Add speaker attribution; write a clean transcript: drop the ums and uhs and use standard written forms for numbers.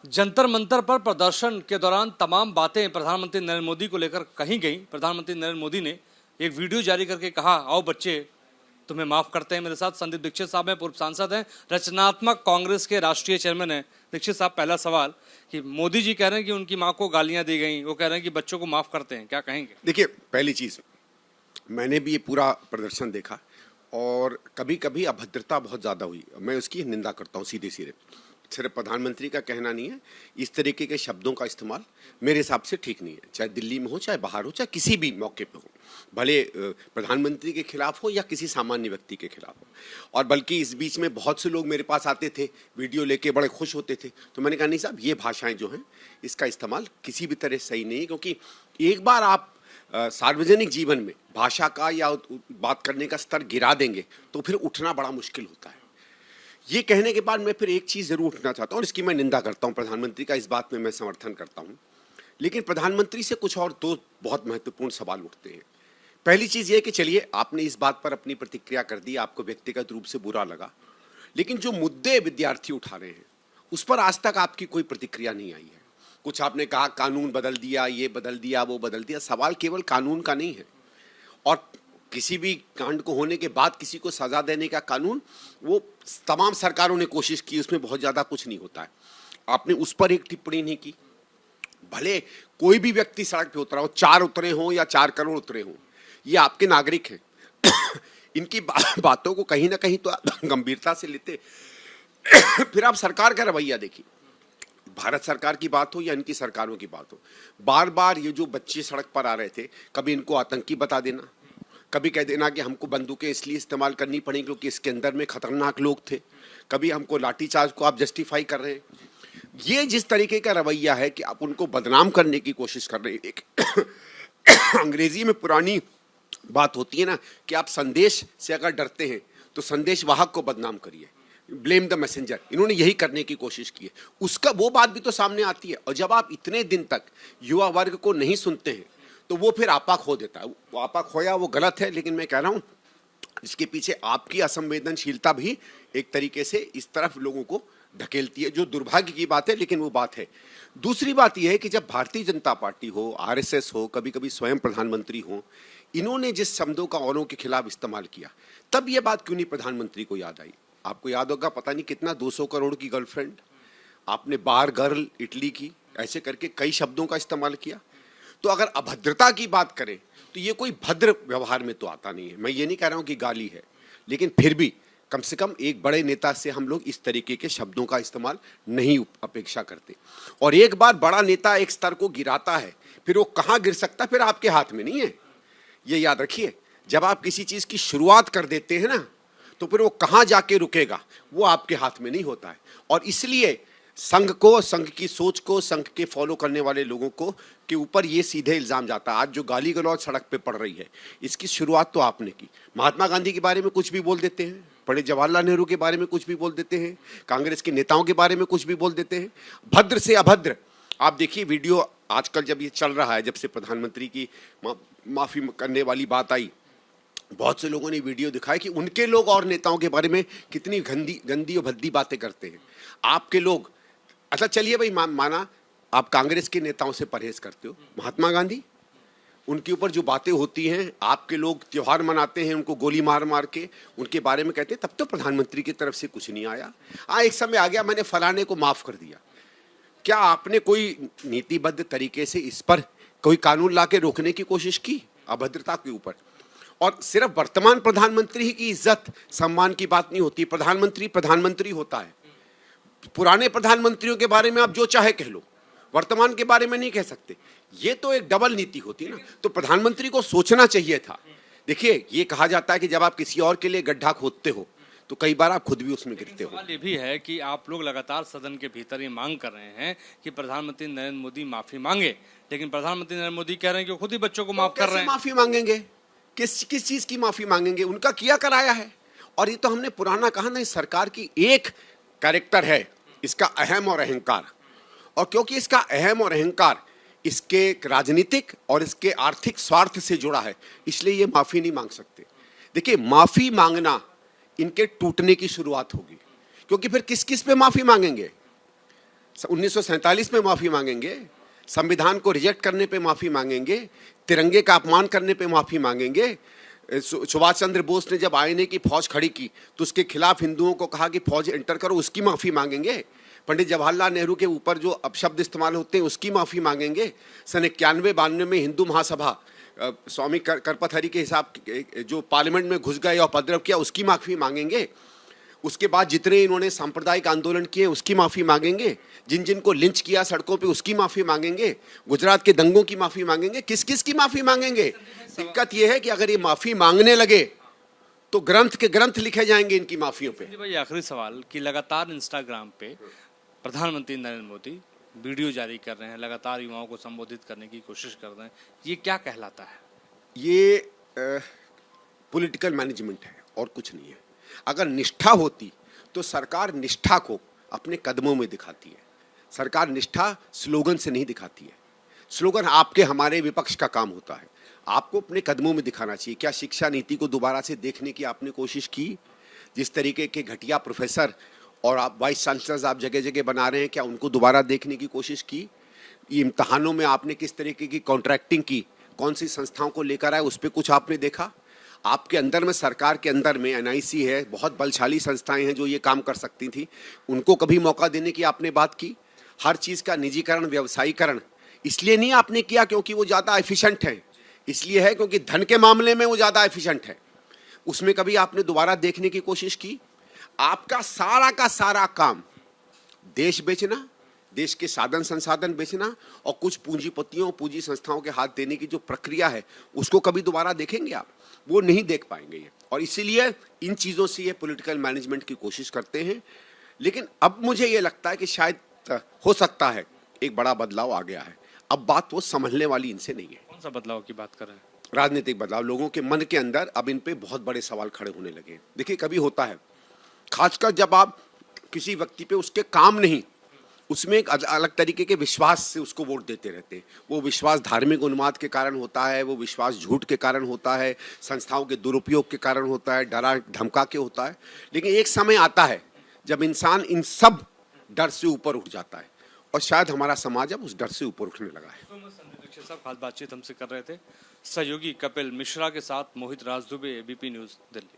Speaker 1: जंतर मंतर पर प्रदर्शन के दौरान तमाम बातें प्रधानमंत्री नरेंद्र मोदी को लेकर कही गई। प्रधानमंत्री नरेंद्र मोदी ने एक वीडियो जारी करके कहा, आओ बच्चे तुम्हें माफ करते हैं। मेरे साथ संदीप दीक्षित साहब हैं, पूर्व सांसद हैं, रचनात्मक कांग्रेस के राष्ट्रीय चेयरमैन हैं। दीक्षित साहब, पहला सवाल कि मोदी जी कह रहे हैं कि उनकी माँ को गालियां दी गई, वो कह रहे हैं कि बच्चों को माफ करते हैं, क्या कहेंगे?
Speaker 2: देखिए, पहली चीज, मैंने भी ये पूरा प्रदर्शन देखा और कभी कभी अभद्रता बहुत ज़्यादा हुई। मैं उसकी निंदा करता हूँ सीधे सीधे। सिर्फ प्रधानमंत्री का कहना नहीं है, इस तरीके के शब्दों का इस्तेमाल मेरे हिसाब से ठीक नहीं है। चाहे दिल्ली में हो, चाहे बाहर हो, चाहे किसी भी मौके पे हो, भले प्रधानमंत्री के खिलाफ हो या किसी सामान्य व्यक्ति के खिलाफ हो। और बल्कि इस बीच में बहुत से लोग मेरे पास आते थे, वीडियो लेके बड़े खुश होते थे। तो मैंने कहा, नहीं साहब, ये भाषाएं जो हैं, इसका इस्तेमाल किसी भी तरह सही नहीं है। क्योंकि एक बार आप सार्वजनिक जीवन में भाषा का या बात करने का स्तर गिरा देंगे तो फिर उठना बड़ा मुश्किल होता है। ये कहने के बाद मैं फिर एक चीज़ जरूर उठना चाहता हूँ और इसकी मैं निंदा करता हूँ। प्रधानमंत्री का इस बात में मैं समर्थन करता हूँ, लेकिन प्रधानमंत्री से कुछ और दो बहुत महत्वपूर्ण सवाल उठते हैं। पहली चीज़ ये कि चलिए, आपने इस बात पर अपनी प्रतिक्रिया कर दी, आपको व्यक्तिगत रूप से बुरा लगा, लेकिन जो मुद्दे विद्यार्थी उठा रहे हैं उस पर आज तक आपकी कोई प्रतिक्रिया नहीं आई है। कुछ आपने कहा कानून बदल दिया, ये बदल दिया, वो बदल दिया। सवाल केवल कानून का नहीं है, और किसी भी कांड को होने के बाद किसी को सजा देने का कानून, वो तमाम सरकारों ने कोशिश की, उसमें बहुत ज़्यादा कुछ नहीं होता है। आपने उस पर एक टिप्पणी नहीं की। भले कोई भी व्यक्ति सड़क पे उतरा हो, 4 उतरे हों या 4 करोड़ उतरे हों, ये आपके नागरिक हैं। इनकी बातों को कहीं ना कहीं तो गंभीरता से लेते। फिर आप सरकार का रवैया देखिए, भारत सरकार की बात हो या इनकी सरकारों की बात हो, बार बार ये जो बच्चे सड़क पर आ रहे थे, कभी इनको आतंकी बता देना, कभी कह देना कि हमको बंदूकें इसलिए इस्तेमाल करनी पड़ी क्योंकि इसके अंदर में खतरनाक लोग थे, कभी हमको लाठीचार्ज को आप जस्टिफाई कर रहे हैं। ये जिस तरीके का रवैया है कि आप उनको बदनाम करने की कोशिश कर रहे हैं। एक अंग्रेजी में पुरानी बात होती है ना कि आप संदेश से अगर डरते हैं तो संदेश वाहक को बदनाम करिए, ब्लेम द मैसेंजर। इन्होंने यही करने की कोशिश की है। उसका वो बात भी तो सामने आती है। और जब आप इतने दिन तक युवा वर्ग को नहीं सुनते हैं तो वो फिर आपा खो देता है। वो आपा खोया, वो गलत है, लेकिन मैं कह रहा हूँ इसके पीछे आपकी असंवेदनशीलता भी एक तरीके से इस तरफ लोगों को धकेलती है, जो दुर्भाग्य की बात है, लेकिन वो बात है। दूसरी बात यह है कि जब भारतीय जनता पार्टी हो, आरएसएस हो, कभी कभी स्वयं प्रधानमंत्री हो, इन्होंने जिस शब्दों का औरों के खिलाफ इस्तेमाल किया, तब ये बात क्यों नहीं प्रधानमंत्री को याद आई? आपको याद होगा, पता नहीं कितना 200 करोड़ की गर्लफ्रेंड, आपने बार गर्ल इटली की, ऐसे करके कई शब्दों का इस्तेमाल किया। तो अगर अभद्रता की बात करें तो ये कोई भद्र व्यवहार में तो आता नहीं है। मैं ये नहीं कह रहा हूं कि गाली है, लेकिन फिर भी कम से कम एक बड़े नेता से हम लोग इस तरीके के शब्दों का इस्तेमाल नहीं अपेक्षा करते। और एक बार बड़ा नेता एक स्तर को गिराता है, फिर वो कहाँ गिर सकता है फिर आपके हाथ में नहीं है। ये याद रखिए, जब आप किसी चीज़ की शुरुआत कर देते हैं ना, तो फिर वो कहाँ जाके रुकेगा वो आपके हाथ में नहीं होता है। और इसलिए संघ को, संघ की सोच को, संघ के फॉलो करने वाले लोगों को के ऊपर ये सीधे इल्ज़ाम जाता है। आज जो गाली गलौज सड़क पे पड़ रही है, इसकी शुरुआत तो आपने की। महात्मा गांधी के बारे में कुछ भी बोल देते हैं, पंडित जवाहरलाल नेहरू के बारे में कुछ भी बोल देते हैं, कांग्रेस के नेताओं के बारे में कुछ भी बोल देते हैं। भद्र से अभद्र, आप देखिए वीडियो आजकल जब ये चल रहा है, जब से प्रधानमंत्री की माफ़ी करने वाली बात आई, बहुत से लोगों ने वीडियो दिखाया कि उनके लोग और नेताओं के बारे में कितनी गंदी और भद्दी बातें करते हैं। आपके लोग, अच्छा चलिए भाई, माना आप कांग्रेस के नेताओं से परहेज करते हो, महात्मा गांधी, उनके ऊपर जो बातें होती हैं, आपके लोग त्योहार मनाते हैं, उनको गोली मार मार के उनके बारे में कहते हैं, तब तो प्रधानमंत्री की तरफ से कुछ नहीं आया। एक समय आ गया, मैंने फलाने को माफ कर दिया। क्या आपने कोई नीतिबद्ध तरीके से इस पर कोई कानून ला के रोकने की कोशिश की अभद्रता के ऊपर? और सिर्फ वर्तमान प्रधानमंत्री ही की इज्जत सम्मान की बात नहीं होती। प्रधानमंत्री प्रधानमंत्री होता है। पुराने प्रधानमंत्रियों के बारे में आप जो चाहे कह लो, वर्तमान के बारे में नहीं कह सकते। ये तो एक डबल नीति होती है ना। तो प्रधानमंत्री को सोचना चाहिए था। देखिए, ये कहा जाता है कि जब आप किसी और के लिए गड्ढा खोदते हो तो कई बार आप खुद भी उसमें गिरते हो।
Speaker 1: सवाल ये भी है कि आप लोग लगातार सदन के भीतर ये मांग कर रहे हैं कि प्रधानमंत्री नरेंद्र मोदी माफी मांगे, लेकिन प्रधानमंत्री नरेंद्र मोदी कह रहे हैं कि खुद ही बच्चों को माफ कर रहे हैं।
Speaker 2: माफी मांगेंगे? किस चीज की माफी मांगेंगे? उनका किया कराया है। और ये तो हमने पुराना कहा ना, सरकार की एक कैरेक्टर है, इसका अहम और अहंकार। और क्योंकि इसका अहम और अहंकार इसके राजनीतिक और इसके आर्थिक स्वार्थ से जुड़ा है, इसलिए ये माफी नहीं मांग सकते। देखिए, माफी मांगना इनके टूटने की शुरुआत होगी, क्योंकि फिर किस किस पे माफी मांगेंगे? 1947 में माफी मांगेंगे, संविधान को रिजेक्ट करने पे माफी मांगेंगे, तिरंगे का अपमान करने पे माफी मांगेंगे। सुभाष चंद्र बोस ने जब आईने की फौज खड़ी की तो उसके खिलाफ हिंदुओं को कहा कि फौज एंटर करो, उसकी माफी मांगेंगे। पंडित जवाहरलाल नेहरू के ऊपर जो अपशब्द इस्तेमाल होते हैं उसकी माफी मांगेंगे। सन 91-92 में हिंदू महासभा स्वामी करपथरी के हिसाब जो पार्लियामेंट में घुस गए और उपद्रव किया उसकी माफी मांगेंगे। उसके बाद जितने इन्होंने सांप्रदायिक आंदोलन किए उसकी माफी मांगेंगे। जिन जिन को लिंच किया सड़कों पे उसकी माफी मांगेंगे। गुजरात के दंगों की माफी मांगेंगे। किस किस की माफी मांगेंगे? दिक्कत यह है कि अगर ये माफी मांगने लगे तो ग्रंथ के ग्रंथ लिखे जाएंगे इनकी माफियों पे।
Speaker 1: भाई आखिरी सवाल कि लगातार इंस्टाग्राम पे प्रधानमंत्री नरेंद्र मोदी वीडियो जारी कर रहे हैं, लगातार युवाओं को संबोधित करने की कोशिश कर रहे हैं, ये क्या कहलाता है?
Speaker 2: ये पॉलिटिकल मैनेजमेंट है और कुछ नहीं है। अगर निष्ठा होती तो सरकार निष्ठा को अपने कदमों में दिखाती है। सरकार निष्ठा स्लोगन से नहीं दिखाती है। स्लोगन आपके हमारे विपक्ष का काम होता है। आपको अपने कदमों में दिखाना चाहिए। क्या शिक्षा नीति को दोबारा से देखने की आपने कोशिश की? जिस तरीके के घटिया प्रोफेसर और आप वाइस चांसलर्स आप जगह जगह बना रहे हैं, क्या उनको दोबारा देखने की कोशिश की? ये इम्तहानों में आपने किस तरीके की कॉन्ट्रैक्टिंग की, कौन सी संस्थाओं को लेकर आए, उस पर कुछ आपने देखा? आपके अंदर में, सरकार के अंदर में एनआईसी है, बहुत बलशाली संस्थाएं हैं जो ये काम कर सकती थी, उनको कभी मौका देने की आपने बात की? हर चीज़ का निजीकरण, व्यवसायीकरण इसलिए नहीं आपने किया क्योंकि वो ज़्यादा एफिशिएंट है, इसलिए है क्योंकि धन के मामले में वो ज़्यादा एफिशिएंट है। उसमें कभी आपने दोबारा देखने की कोशिश की? आपका सारा का सारा काम देश बेचना, देश के साधन संसाधन बेचना और कुछ पूंजीपतियों, पूंजी संस्थाओं के हाथ देने की जो प्रक्रिया है उसको कभी दोबारा देखेंगे आप? वो नहीं देख पाएंगे ये। और इसीलिए इन चीज़ों से ये पॉलिटिकल मैनेजमेंट की कोशिश करते हैं। लेकिन अब मुझे ये लगता है कि शायद हो सकता है एक बड़ा बदलाव आ गया है। अब बात वो संभलने वाली इनसे नहीं है।
Speaker 1: कौन सा बदलाव की बात कर रहे हैं?
Speaker 2: राजनीतिक बदलाव। लोगों के मन के अंदर अब इन पे बहुत बड़े सवाल खड़े होने लगे हैं। देखिए, कभी होता है, खासकर जब आप किसी व्यक्ति पे उसके काम नहीं, उसमें एक अलग तरीके के विश्वास से उसको वोट देते रहते हैं। वो विश्वास धार्मिक उन्माद के कारण होता है, वो विश्वास झूठ के कारण होता है, संस्थाओं के दुरुपयोग के कारण होता है, डरा धमका के होता है। लेकिन एक समय आता है जब इंसान इन सब डर से ऊपर उठ जाता है और शायद हमारा समाज अब उस डर से ऊपर उठने लगा है।
Speaker 1: संदीप दीक्षित साहब खास बातचीत हमसे कर रहे थे सहयोगी कपिल मिश्रा के साथ। मोहित राजदुबे, एबीपी न्यूज़, दिल्ली।